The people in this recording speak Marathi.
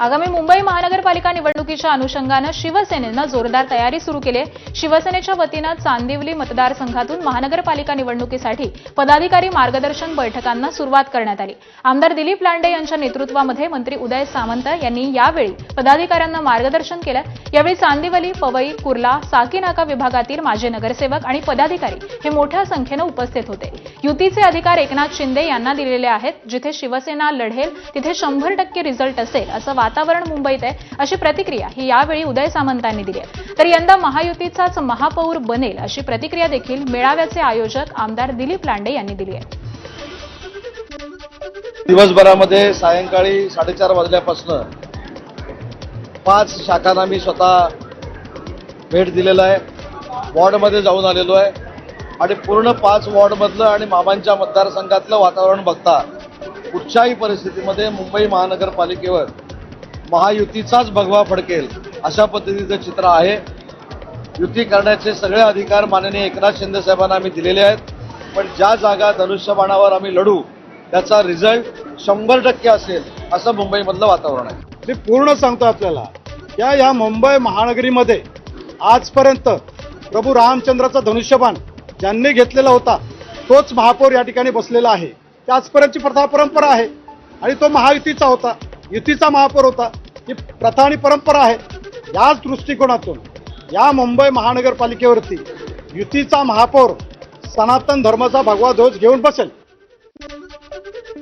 आगामी मुंबई महानगरपालिका निवडणुकीच्या अनुषंगाने शिवसेनेनं जोरदार तयारी सुरू केली आहे। शिवसेनेच्या वतीनं चांदिवली मतदारसंघातून महानगरपालिका निवडणुकीसाठी पदाधिकारी मार्गदर्शन बैठकांना सुरुवात करण्यात आली। आमदार दिलीप लांडे यांच्या नेतृत्वामध्ये मंत्री उदय सामंत यांनी यावेळी पदाधिकाऱ्यांना मार्गदर्शन केलं। यावेळी चांदिवली, पवई, कुर्ला, साकीनाका विभागातील माजी नगरसेवक आणि पदाधिकारी हे मोठ्या संख्येने उपस्थित होते। युतीचे अधिकार एकनाथ शिंदे यांना दिलेले आहेत। जिथे शिवसेना लढेल तिथे 100% रिझल्ट असेल असं वातावरण मुंबईत आहे, अशी प्रतिक्रिया ही यावेळी उदय सामंतांनी दिली आहे। तर यंदा महायुतीचाच महापौर बनेल अशी प्रतिक्रिया देखील मेळाव्याचे आयोजक आमदार दिलीप लांडे यांनी दिली आहे। दिवसभरामध्ये सायंकाळी 4:30 वाजल्यापासून 5 शाखांना मी स्वतः भेट दिलेला आहे। वॉर्डमध्ये जाऊन आलेलो आहे आणि पूर्ण 5 वॉर्डमधलं आणि मामांच्या मतदारसंघातलं वातावरण बघता कुठच्याही परिस्थितीमध्ये मुंबई महानगरपालिकेवर महायुतीचाच भगवा फडकेल अशा पद्धतीचं चित्र आहे। युती करण्याचे सगळे अधिकार माननीय एकनाथ शिंदे साहेबांना आम्ही दिलेले आहेत, पण ज्या जागा धनुष्यबाणावर आम्ही लढू त्याचा रिझल्ट 100% असेल असं मुंबईमधलं वातावरण आहे। मी पूर्ण सांगतो आपल्याला या मुंबई महानगरीमध्ये आजपर्यंत प्रभू रामचंद्राचा धनुष्यबाण ज्यांनी घेतलेला होता तोच महापौर या ठिकाणी बसलेला आहे। ती आजपर्यंतची परंपरा आहे आणि तो महायुतीचा होता, युतीचा महापौर होता। ही प्रथा आणि परंपरा आहे। याच दृष्टिकोनातून या मुंबई महानगरपालिकेवरती युतीचा महापौर सनातन धर्माचा भगवा ध्वज घेऊन बसेल।